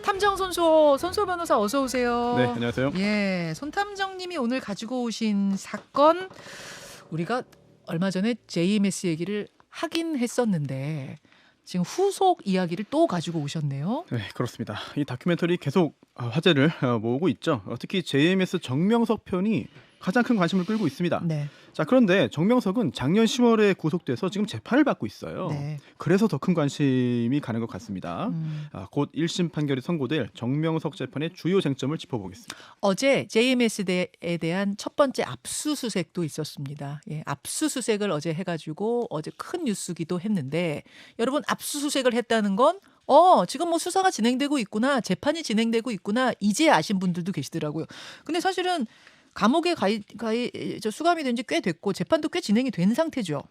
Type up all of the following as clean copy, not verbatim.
탐정 손소 변호사 어서 오세요. 네, 안녕하세요. 예, 손탐정님이 오늘 가지고 오신 사건 우리가 얼마 전에 JMS 얘기를 하긴 했었는데 지금 후속 이야기를 또 가지고 오셨네요. 네, 그렇습니다. 이 다큐멘터리 계속 화제를 모으고 있죠. 특히 JMS 정명석 편이 가장 큰 관심을 끌고 있습니다. 네. 자, 그런데 정명석은 작년 10월에 구속돼서 지금 재판을 받고 있어요. 네. 그래서 더 큰 관심이 가는 것 같습니다. 음. 곧 1심 판결이 선고될 정명석 재판의 주요 쟁점을 짚어보겠습니다. 어제 JMS에 대한 첫 번째 압수수색도 있었습니다. 예, 압수수색을 어제 해가지고 어제 큰 뉴스기도 했는데 여러분 압수수색을 했다는 건 지금 뭐 수사가 진행되고 있구나, 재판이 진행되고 있구나 이제 아신 분들도 계시더라고요. 근데 사실은 감옥에 수감이 된 지 꽤 됐고 재판도 꽤 진행이 된 상태죠.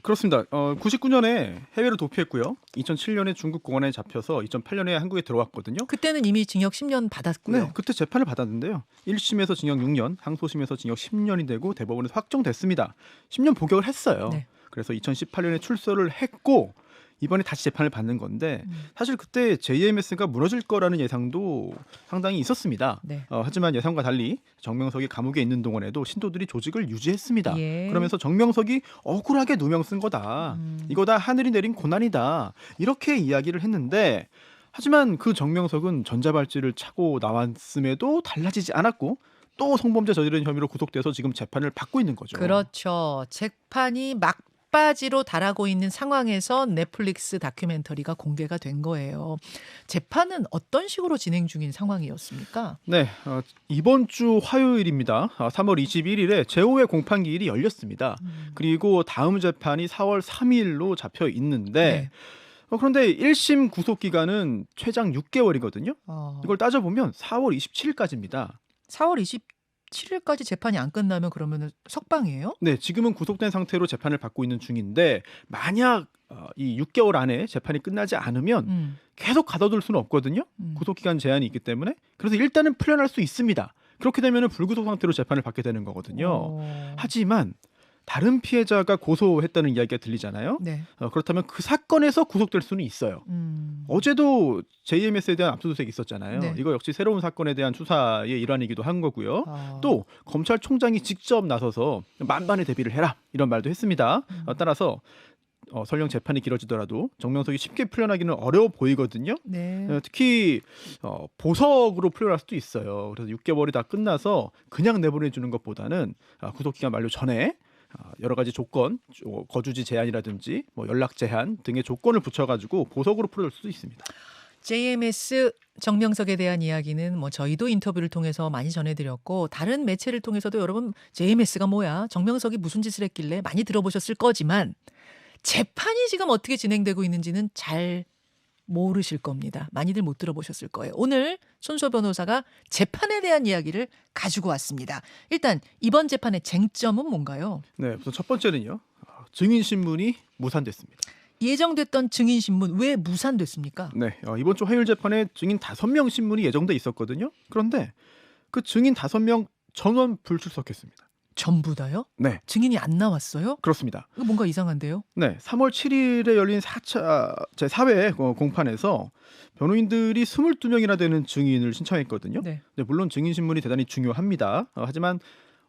그렇습니다. 99년에 해외로 도피했고요. 2007년에 중국 공안에 잡혀서 2008년에 한국에 들어왔거든요. 그때는 이미 징역 10년 받았고요. 네, 그때 재판을 받았는데요. 1심에서 징역 6년, 항소심에서 징역 10년이 되고 대법원에서 확정됐습니다. 10년 복역을 했어요. 네. 그래서 2018년에 출소를 했고 이번에 다시 재판을 받는 건데 사실 그때 JMS가 무너질 거라는 예상도 상당히 있었습니다. 네. 하지만 예상과 달리 정명석이 감옥에 있는 동안에도 신도들이 조직을 유지했습니다. 예. 그러면서 정명석이 억울하게 누명 쓴 거다. 이거 다 하늘이 내린 고난이다. 이렇게 이야기를 했는데 하지만 그 정명석은 전자발찌를 차고 나왔음에도 달라지지 않았고 또 성범죄 저지른 혐의로 구속돼서 지금 재판을 받고 있는 거죠. 그렇죠. 재판이 막바지로 달하고 있는 상황에서 넷플릭스 다큐멘터리가 공개가 된 거예요. 재판은 어떤 식으로 진행 중인 상황이었습니까? 네, 이번 주 화요일입니다. 3월 21일에 제5회 공판기일이 열렸습니다. 그리고 다음 재판이 4월 3일로 잡혀 있는데 네. 그런데 1심 구속 기간은 최장 6개월이거든요. 이걸 따져보면 4월 27일까지입니다. 4월 27일까지 재판이 안 끝나면 그러면 석방이에요? 네, 지금은 구속된 상태로 재판을 받고 있는 중인데 만약 이 6개월 안에 재판이 끝나지 않으면 계속 가둬둘 수는 없거든요. 구속기간 제한이 있기 때문에. 그래서 일단은 풀려날 수 있습니다. 그렇게 되면 불구속 상태로 재판을 받게 되는 거거든요. 하지만 다른 피해자가 고소했다는 이야기가 들리잖아요. 네. 그렇다면 그 사건에서 구속될 수는 있어요. 어제도 JMS에 대한 압수수색이 있었잖아요. 네. 이거 역시 새로운 사건에 대한 수사의 일환이기도 한 거고요. 또 검찰총장이 직접 나서서 만반의 대비를 해라 이런 말도 했습니다. 따라서 설령 재판이 길어지더라도 정명석이 쉽게 풀려나기는 어려워 보이거든요. 네. 특히 보석으로 풀려날 수도 있어요. 그래서 6개월이 다 끝나서 그냥 내보내주는 것보다는 구속기간 만료 전에 여러 가지 조건, 거주지 제한이라든지 뭐 연락 제한 등의 조건을 붙여가지고 보석으로 풀어줄 수도 있습니다. JMS 정명석에 대한 이야기는 뭐 저희도 인터뷰를 통해서 많이 전해드렸고 다른 매체를 통해서도 여러분 JMS가 뭐야, 정명석이 무슨 짓을 했길래 많이 들어보셨을 거지만 재판이 지금 어떻게 진행되고 있는지는 잘 모르실 겁니다. 많이들 못 들어보셨을 거예요. 오늘 손소 변호사가 재판에 대한 이야기를 가지고 왔습니다. 일단 이번 재판의 쟁점은 뭔가요? 네, 우선 첫 번째는요. 증인 신문이 무산됐습니다. 예정됐던 증인 신문 왜 무산됐습니까? 네, 이번 주 화요일 재판에 증인 5명 신문이 예정돼 있었거든요. 그런데 그 증인 5명 전원 불출석했습니다. 전부 다요? 네, 증인이 안 나왔어요? 그렇습니다. 이거 뭔가 이상한데요? 네, 3월 7일에 열린 4차 제4회 공판에서 변호인들이 22명이나 되는 증인을 신청했거든요. 네. 물론 증인 신문이 대단히 중요합니다. 하지만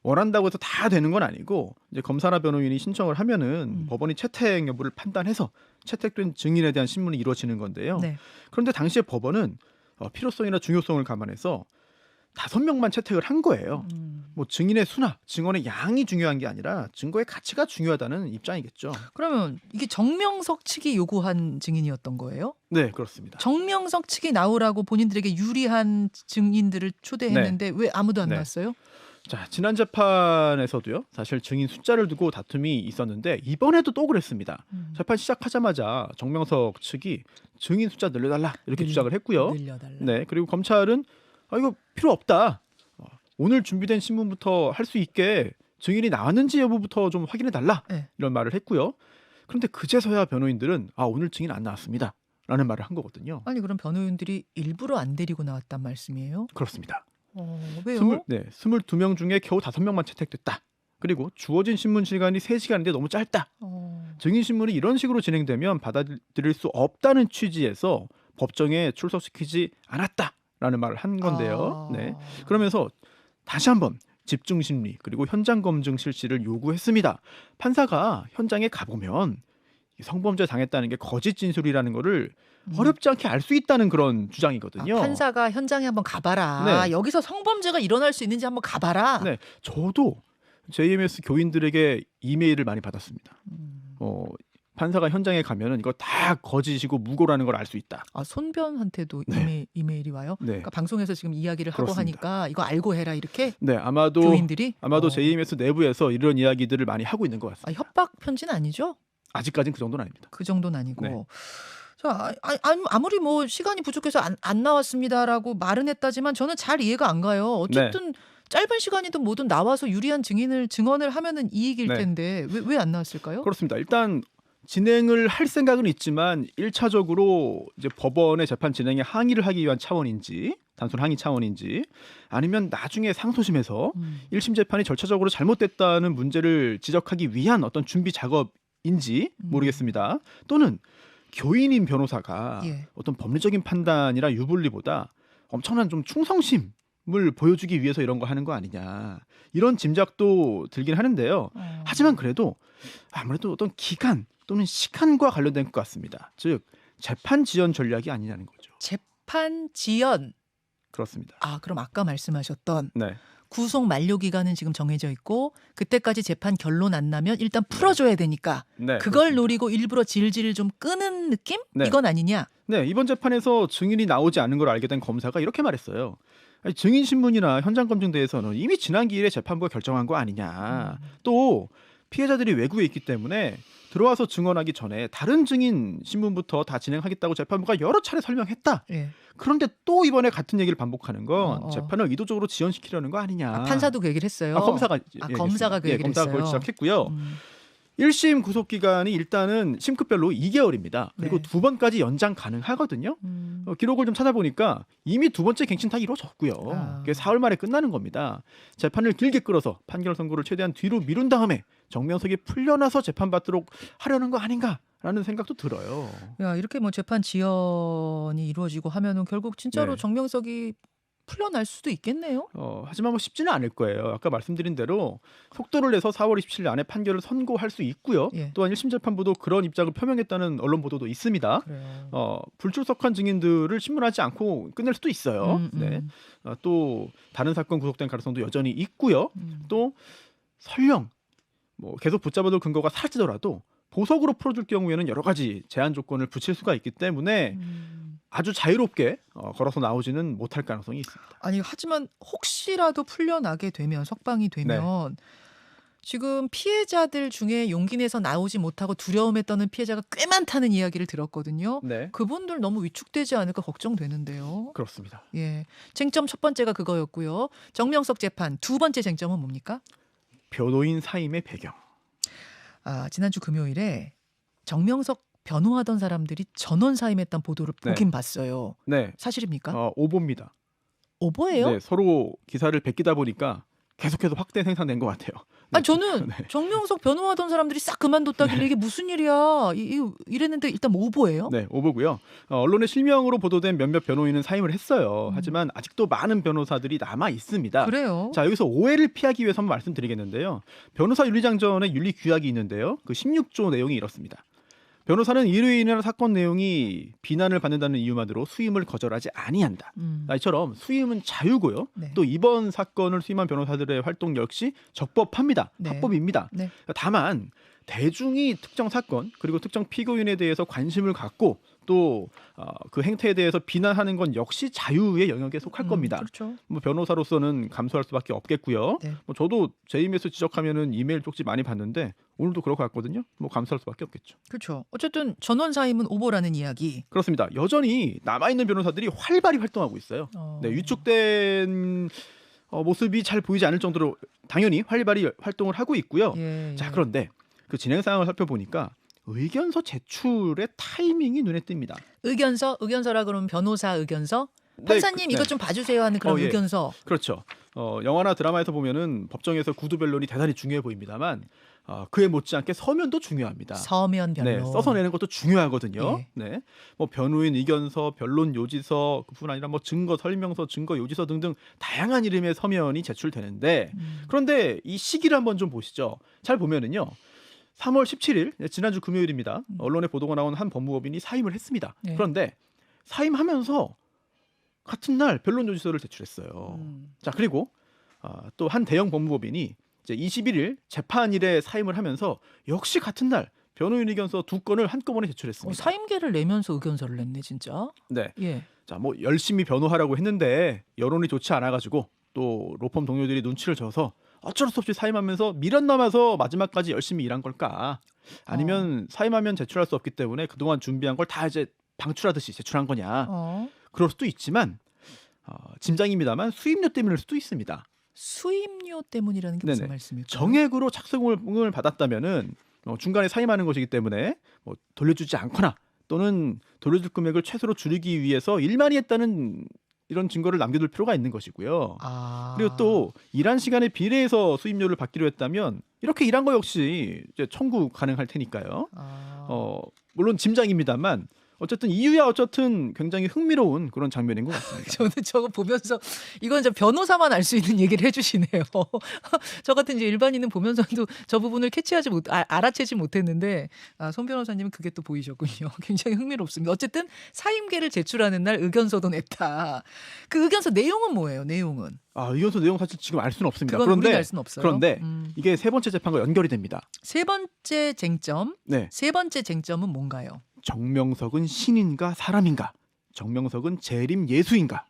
원한다고 해서 다 되는 건 아니고 이제 검사나 변호인이 신청을 하면은 법원이 채택 여부를 판단해서 채택된 증인에 대한 신문이 이루어지는 건데요. 네. 그런데 당시에 법원은 필요성이나 중요성을 감안해서 5명만 채택을 한 거예요. 뭐 증인의 수나 증언의 양이 중요한 게 아니라 증거의 가치가 중요하다는 입장이겠죠. 그러면 이게 정명석 측이 요구한 증인이었던 거예요? 네, 그렇습니다. 정명석 측이 나오라고 본인들에게 유리한 증인들을 초대했는데 왜 아무도 안 네. 나왔어요? 자, 지난 재판에서도요. 사실 증인 숫자를 두고 다툼이 있었는데 이번에도 또 그랬습니다. 재판 시작하자마자 정명석 측이 증인 숫자 늘려달라 이렇게 주장을 했고요. 늘려달라. 네, 그리고 검찰은 이거 필요 없다. 오늘 준비된 신문부터 할 수 있게 증인이 나왔는지 여부부터 좀 확인해 달라. 네. 이런 말을 했고요. 그런데 그제서야 변호인들은 오늘 증인 안 나왔습니다. 라는 말을 한 거거든요. 아니 그럼 변호인들이 일부러 안 데리고 나왔단 말씀이에요? 그렇습니다. 왜요? 22명 중에 겨우 5명만 채택됐다. 그리고 주어진 신문 시간이 3시간인데 너무 짧다. 증인 신문이 이런 식으로 진행되면 받아들일 수 없다는 취지에서 법정에 출석시키지 않았다라는 말을 한 건데요. 아. 네. 그러면서 다시 한번 집중 심리 그리고 현장 검증 실시를 요구했습니다. 판사가 현장에 가보면 성범죄 당했다는 게 거짓 진술이라는 거를 어렵지 않게 알 수 있다는 그런 주장이거든요. 판사가 현장에 한번 가봐라. 네. 여기서 성범죄가 일어날 수 있는지 한번 가봐라. 네, 저도 JMS 교인들에게 이메일을 많이 받았습니다. 음. 판사가 현장에 가면은 이거 다 거짓이고 무고라는 걸 알 수 있다. 손변한테도 네. 이메일이 와요? 네, 그러니까 방송에서 지금 이야기를 하고 그렇습니다. 하니까 이거 알고 해라 이렇게 네, 아마도 교인들이 JMS 내부에서 이런 이야기들을 많이 하고 있는 것 같습니다. 협박 편지는 아니죠? 아직까지는 그 정도는 아닙니다. 그 정도는 아니고. 네. 자, 아무리 뭐 시간이 부족해서 안 나왔습니다라고 말은 했다지만 저는 잘 이해가 안 가요. 어쨌든 짧은 시간이든 뭐든 나와서 유리한 증언을 하면은 이익일 네. 텐데 왜 안 나왔을까요? 그렇습니다. 일단 진행을 할 생각은 있지만 1차적으로 이제 법원의 재판 진행에 항의를 하기 위한 차원인지 단순 항의 차원인지 아니면 나중에 상소심에서 1심 재판이 절차적으로 잘못됐다는 문제를 지적하기 위한 어떤 준비 작업인지 모르겠습니다. 또는 교인인 변호사가 예. 어떤 법리적인 판단이나 유불리보다 엄청난 좀 충성심을 보여주기 위해서 이런 거 하는 거 아니냐 이런 짐작도 들긴 하는데요. 하지만 그래도 아무래도 어떤 기간 또는 시간과 관련된 것 같습니다. 즉 재판 지연 전략이 아니냐는 거죠. 재판 지연. 그렇습니다. 그럼 아까 말씀하셨던 네, 구속 만료 기간은 지금 정해져 있고 그때까지 재판 결론 안 나면 일단 풀어줘야 되니까 네, 그걸 그렇습니다. 노리고 일부러 질질 좀 끄는 느낌? 네. 이건 아니냐? 네, 이번 재판에서 증인이 나오지 않는 걸 알게 된 검사가 이렇게 말했어요. 아니, 증인 신문이나 현장 검증대에서는 이미 지난 기일에 재판부가 결정한 거 아니냐. 또 피해자들이 외국에 있기 때문에 들어와서 증언하기 전에 다른 증인 신문부터 다 진행하겠다고 재판부가 여러 차례 설명했다. 예. 그런데 또 이번에 같은 얘기를 반복하는 건 어. 재판을 의도적으로 지연시키려는 거 아니냐. 판사도 그 얘기를 했어요. 검사가 검사가 그 얘기를 검사가 그걸 했어요. 지적했고요. 1심 구속 기간이 일단은 심급별로 2개월입니다. 그리고 네. 2번까지 연장 가능하거든요. 기록을 좀 찾아보니까 이미 2번째 갱신 다 이루어졌고요. 그게 4월 말에 끝나는 겁니다. 재판을 길게 끌어서 판결 선고를 최대한 뒤로 미룬 다음에 정명석이 풀려나서 재판받도록 하려는 거 아닌가라는 생각도 들어요. 야, 이렇게 뭐 재판 지연이 이루어지고 하면은 결국 진짜로 네. 정명석이 풀려날 수도 있겠네요. 하지만 뭐 쉽지는 않을 거예요. 아까 말씀드린 대로 속도를 내서 4월 27일 안에 판결을 선고할 수 있고요. 예. 또한 1심 재판부도 그런 입장을 표명했다는 언론 보도도 있습니다. 그래요. 불출석한 증인들을 신문하지 않고 끝낼 수도 있어요. 네. 또 다른 사건 구속된 가능성도 여전히 있고요. 또 설령 뭐 계속 붙잡아둘 근거가 사라지더라도 보석으로 풀어줄 경우에는 여러 가지 제한 조건을 붙일 수가 있기 때문에 아주 자유롭게 걸어서 나오지는 못할 가능성이 있습니다. 아니 하지만 혹시라도 풀려나게 되면 석방이 되면 지금 피해자들 중에 용기 내서 나오지 못하고 두려움에 떠는 피해자가 꽤 많다는 이야기를 들었거든요. 네, 그분들 너무 위축되지 않을까 걱정되는데요. 그렇습니다. 예, 쟁점 첫 번째가 그거였고요. 정명석 재판 두 번째 쟁점은 뭡니까? 변호인 사임의 배경. 지난주 금요일에 정명석 변호하던 사람들이 전원 사임했다는 보도를 보긴 봤어요. 네, 사실입니까? 오보입니다. 오보예요? 네, 서로 기사를 베끼다 보니까 계속해서 확대 생산된 것 같아요. 네. 아니 저는 네. 정명석 변호하던 사람들이 싹 그만뒀다길래 이게 무슨 일이야 이랬는데 일단 뭐 오보예요? 네, 오보고요. 언론의 실명으로 보도된 몇몇 변호인은 사임을 했어요. 하지만 아직도 많은 변호사들이 남아 있습니다. 그래요? 자, 여기서 오해를 피하기 위해서 한번 말씀드리겠는데요. 변호사 윤리장전에 윤리 규약이 있는데요. 그 16조 내용이 이렇습니다. 변호사는 의뢰인이나 사건 내용이 비난을 받는다는 이유만으로 수임을 거절하지 아니한다. 이처럼 수임은 자유고요. 네. 또 이번 사건을 수임한 변호사들의 활동 역시 적법합니다. 네. 합법입니다. 네. 다만 대중이 특정 사건 그리고 특정 피고인에 대해서 관심을 갖고 또 그 행태에 대해서 비난하는 건 역시 자유의 영역에 속할 겁니다. 그렇죠. 뭐 변호사로서는 감수할 수밖에 없겠고요. 네. 뭐 저도 JMS 지적하면은 이메일 쪽지 많이 받는데 오늘도 그럴 것 같거든요. 뭐 감수할 수밖에 없겠죠. 그렇죠. 어쨌든 전원 사임은 오보라는 이야기. 그렇습니다. 여전히 남아 있는 변호사들이 활발히 활동하고 있어요. 네, 위축된 모습이 잘 보이지 않을 정도로 당연히 활발히 활동을 하고 있고요. 예, 자, 그런데 그 진행 상황을 살펴보니까 의견서 제출의 타이밍이 눈에 띕니다. 의견서라 그러면 변호사 의견서? 판사님 네, 이것 좀 봐주세요 하는 그런 예. 의견서. 그렇죠. 영화나 드라마에서 보면은 법정에서 구두 변론이 대단히 중요해 보입니다만 그에 못지않게 서면도 중요합니다. 서면 변론. 네, 써서 내는 것도 중요하거든요. 예. 네, 뭐 변호인 의견서, 변론 요지서, 그뿐 아니라 뭐 증거 설명서, 증거 요지서 등등 다양한 이름의 서면이 제출되는데 그런데 이 시기를 한번 좀 보시죠. 잘 보면은요. 3월 17일 지난주 금요일입니다. 언론에 보도가 나온 한 법무법인이 사임을 했습니다. 예. 그런데 사임하면서 같은 날 변론 요지서를 제출했어요. 자, 그리고 또 한 대형 법무법인이 이제 21일 재판일에 사임을 하면서 역시 같은 날 변호인 의견서 2건을 한꺼번에 제출했습니다. 사임계를 내면서 의견서를 냈네 진짜. 네. 예. 자, 뭐 열심히 변호하라고 했는데 여론이 좋지 않아가지고 또 로펌 동료들이 눈치를 줘서 어쩔 수 없이 사임하면서 미련 남아서 마지막까지 열심히 일한 걸까? 아니면 사임하면 제출할 수 없기 때문에 그동안 준비한 걸 다 이제 방출하듯이 제출한 거냐? 그럴 수도 있지만 짐작입니다만 수임료 때문일 수도 있습니다. 수임료 때문이라는 게 무슨 네네. 말씀일까요? 정액으로 착수금을 받았다면은 중간에 사임하는 것이기 때문에 뭐 돌려주지 않거나 또는 돌려줄 금액을 최소로 줄이기 위해서 일만이 했다는 이런 증거를 남겨둘 필요가 있는 것이고요. 그리고 또 일한 시간에 비례해서 수임료를 받기로 했다면 이렇게 일한 거 역시 이제 청구 가능할 테니까요. 물론 짐작입니다만 어쨌든 이유야 어쨌든 굉장히 흥미로운 그런 장면인 것 같습니다. 저는 저거 보면서 이건 저 변호사만 알 수 있는 얘기를 해주시네요. 저 같은 이제 일반인은 보면서도 저 부분을 알아채지 못했는데 손 변호사님은 그게 또 보이셨군요. 굉장히 흥미롭습니다. 어쨌든 사임계를 제출하는 날 의견서도 냈다. 그 의견서 내용은 뭐예요? 내용은? 의견서 내용 사실 지금 알 수는 없습니다. 그건 우리가 알 수는 없어요. 그런데 이게 세 번째 재판과 연결이 됩니다. 세 번째 쟁점. 네. 세 번째 쟁점은 뭔가요? 정명석은 신인가 사람인가? 정명석은 재림 예수인가?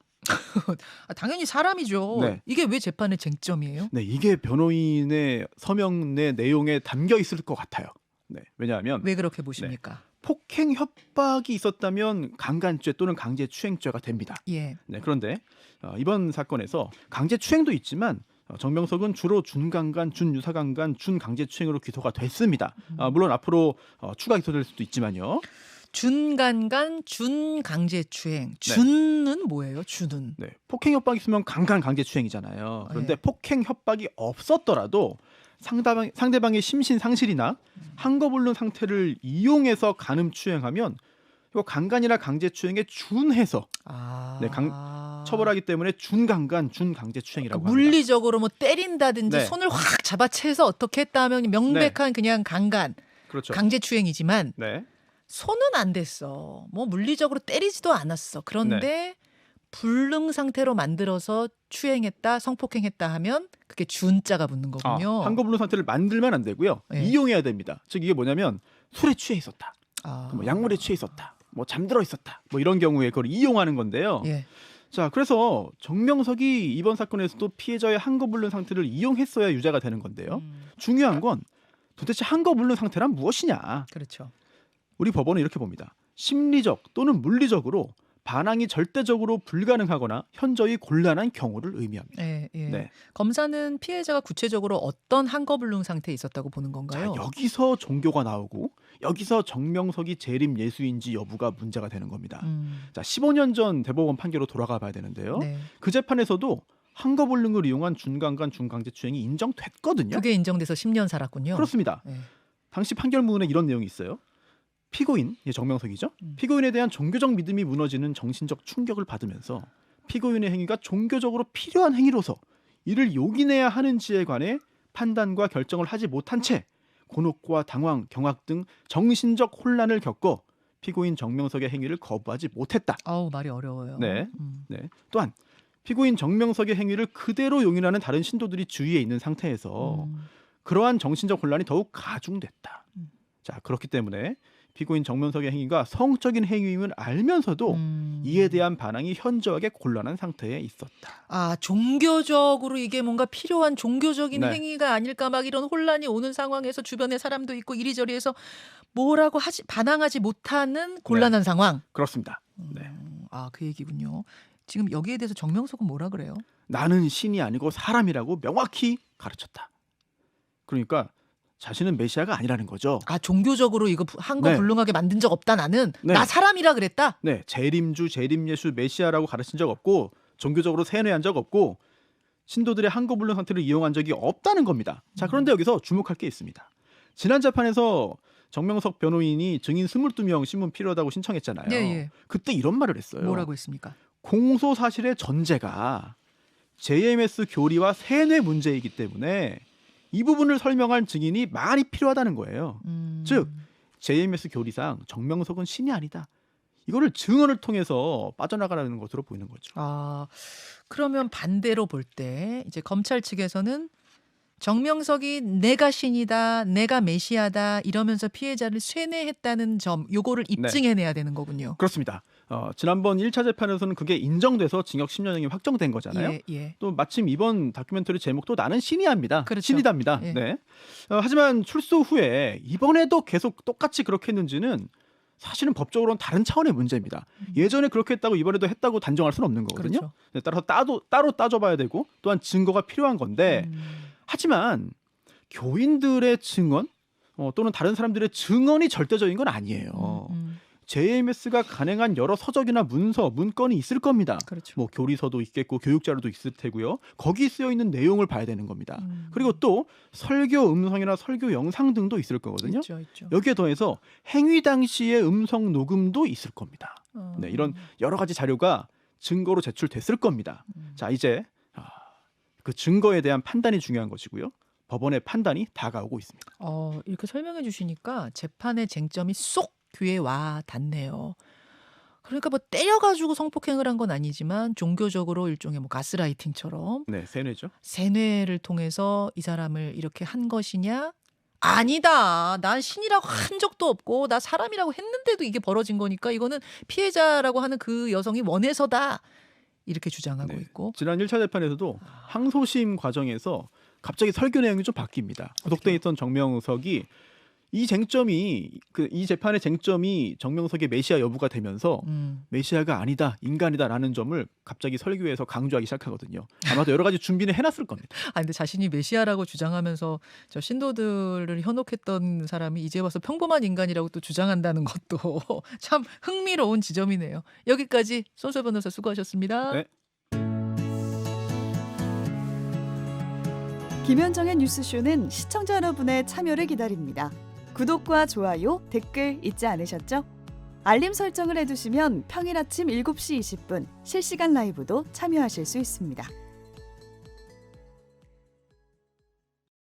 당연히 사람이죠. 네. 이게 왜 재판의 쟁점이에요? 네, 이게 변호인의 서명의 내용에 담겨 있을 것 같아요. 네, 왜냐하면 왜 그렇게 보십니까? 폭행 협박이 있었다면 강간죄 또는 강제추행죄가 됩니다. 예. 네, 그런데 이번 사건에서 강제추행도 있지만 정명석은 주로 준강간, 준유사강간, 준강제추행으로 기소가 됐습니다. 물론 앞으로 추가 기소될 수도 있지만요. 준간간, 준강제추행. 준은 뭐예요? 준은? 네, 폭행 협박이 있으면 강간 강제추행이잖아요. 그런데 네. 폭행 협박이 없었더라도 상대방의 심신 상실이나 한거불능 상태를 이용해서 간음추행하면 이거 강간이나 강제추행에 준해서 네, 처벌하기 때문에 준강간, 준강제추행이라고 그러니까 합니다. 물리적으로 뭐 때린다든지 네. 손을 확 잡아채서 어떻게 했다 하면 명백한 그냥 강간, 그렇죠. 강제추행이지만 네. 손은 안 됐어. 뭐 물리적으로 때리지도 않았어. 그런데 불능 상태로 만들어서 추행했다, 성폭행했다 하면 그게 준자가 붙는 거군요. 한거불능 상태를 만들면 안 되고요. 네. 이용해야 됩니다. 즉 이게 뭐냐면 술에 취해 있었다. 뭐 약물에 취해 있었다. 뭐 잠들어 있었다. 뭐 이런 경우에 그걸 이용하는 건데요. 예. 자, 그래서 정명석이 이번 사건에서도 피해자의 한거불능 상태를 이용했어야 유죄가 되는 건데요. 중요한 건 도대체 한거불능 상태란 무엇이냐? 그렇죠. 우리 법원은 이렇게 봅니다. 심리적 또는 물리적으로 반항이 절대적으로 불가능하거나 현저히 곤란한 경우를 의미합니다. 예, 예. 네. 검사는 피해자가 구체적으로 어떤 한거불능 상태에 있었다고 보는 건가요? 자, 여기서 종교가 나오고 여기서 정명석이 재림 예수인지 여부가 문제가 되는 겁니다. 자, 15년 전 대법원 판결로 돌아가 봐야 되는데요. 네. 그 재판에서도 한거불능을 이용한 준강간 준강제추행이 인정됐거든요. 그게 인정돼서 10년 살았군요. 그렇습니다. 네. 당시 판결문에 이런 내용이 있어요. 피고인, 정명석이죠. 피고인에 대한 종교적 믿음이 무너지는 정신적 충격을 받으면서 피고인의 행위가 종교적으로 필요한 행위로서 이를 용인해야 하는지에 관해 판단과 결정을 하지 못한 채 곤혹과 당황, 경악 등 정신적 혼란을 겪어 피고인 정명석의 행위를 거부하지 못했다. 아우 말이 어려워요. 네. 네. 또한 피고인 정명석의 행위를 그대로 용인하는 다른 신도들이 주위에 있는 상태에서 그러한 정신적 혼란이 더욱 가중됐다. 자, 그렇기 때문에 피고인 정명석의 행위가 성적인 행위임을 알면서도 이에 대한 반항이 현저하게 곤란한 상태에 있었다. 종교적으로 이게 뭔가 필요한 종교적인 네. 행위가 아닐까 막 이런 혼란이 오는 상황에서 주변에 사람도 있고 이리저리 해서 뭐라고 반항하지 못하는 곤란한 상황. 그렇습니다. 네. 그 얘기군요. 지금 여기에 대해서 정명석은 뭐라 그래요? 나는 신이 아니고 사람이라고 명확히 가르쳤다. 그러니까 자신은 메시아가 아니라는 거죠. 종교적으로 이거 한거 네. 불능하게 만든 적 없다 나는. 네. 나 사람이라 그랬다. 네, 재림주, 재림예수, 메시아라고 가르친 적 없고 종교적으로 세뇌한 적 없고 신도들의 한거불능 상태를 이용한 적이 없다는 겁니다. 자, 그런데 여기서 주목할 게 있습니다. 지난 재판에서 정명석 변호인이 증인 22명 신문 필요하다고 신청했잖아요. 예, 예. 그때 이런 말을 했어요. 뭐라고 했습니까? 공소 사실의 전제가 JMS 교리와 세뇌 문제이기 때문에 이 부분을 설명할 증인이 많이 필요하다는 거예요. 즉 JMS 교리상 정명석은 신이 아니다. 이거를 증언을 통해서 빠져나가라는 것으로 보이는 거죠. 아, 그러면 반대로 볼 때 이제 검찰 측에서는 정명석이 내가 신이다, 내가 메시아다 이러면서 피해자를 쇠뇌했다는 점, 요거를 입증해내야 되는 거군요. 그렇습니다. 지난번 1차 재판에서는 그게 인정돼서 징역 10년형이 확정된 거잖아요. 예, 예. 또 마침 이번 다큐멘터리 제목도 나는 신이합니다. 그렇죠. 신이답니다. 예. 네. 하지만 출소 후에 이번에도 계속 똑같이 그렇게 했는지는 사실은 법적으로는 다른 차원의 문제입니다. 예전에 그렇게 했다고 이번에도 했다고 단정할 수는 없는 거거든요. 그렇죠. 네, 따라서 따로 따져봐야 되고 또한 증거가 필요한 건데 하지만 교인들의 증언 또는 다른 사람들의 증언이 절대적인 건 아니에요. JMS가 간행한 여러 서적이나 문서, 문건이 있을 겁니다. 그렇죠. 뭐 교리서도 있겠고 교육자료도 있을 테고요. 거기 쓰여 있는 내용을 봐야 되는 겁니다. 그리고 또 설교 음성이나 설교 영상 등도 있을 거거든요. 있죠, 있죠. 여기에 더해서 행위 당시의 음성 녹음도 있을 겁니다. 네, 이런 여러 가지 자료가 증거로 제출됐을 겁니다. 자, 이제 그 증거에 대한 판단이 중요한 것이고요. 법원의 판단이 다가오고 있습니다. 이렇게 설명해 주시니까 재판의 쟁점이 쏙 귀에 와 닿네요. 그러니까 뭐 때려가지고 성폭행을 한 건 아니지만 종교적으로 일종의 뭐 가스라이팅처럼 네, 세뇌죠. 세뇌를 통해서 이 사람을 이렇게 한 것이냐? 아니다. 난 신이라고 한 적도 없고 나 사람이라고 했는데도 이게 벌어진 거니까 이거는 피해자라고 하는 그 여성이 원해서다. 이렇게 주장하고 네. 있고. 지난 1차 재판에서도 항소심 과정에서 갑자기 설교 내용이 좀 바뀝니다. 구속돼 있던 정명석이 이 재판의 쟁점이 정명석의 메시아 여부가 되면서 메시아가 아니다, 인간이다라는 점을 갑자기 설교에서 강조하기 시작하거든요. 아마도 여러 가지 준비는 해놨을 겁니다. 근데 자신이 메시아라고 주장하면서 저 신도들을 현혹했던 사람이 이제 와서 평범한 인간이라고 또 주장한다는 것도 참 흥미로운 지점이네요. 여기까지 손수호 변호사 수고하셨습니다. 네. 김현정의 뉴스쇼는 시청자 여러분의 참여를 기다립니다. 구독과 좋아요, 댓글 잊지 않으셨죠? 알림 설정을 해두시면 평일 아침 7시 20분 실시간 라이브도 참여하실 수 있습니다.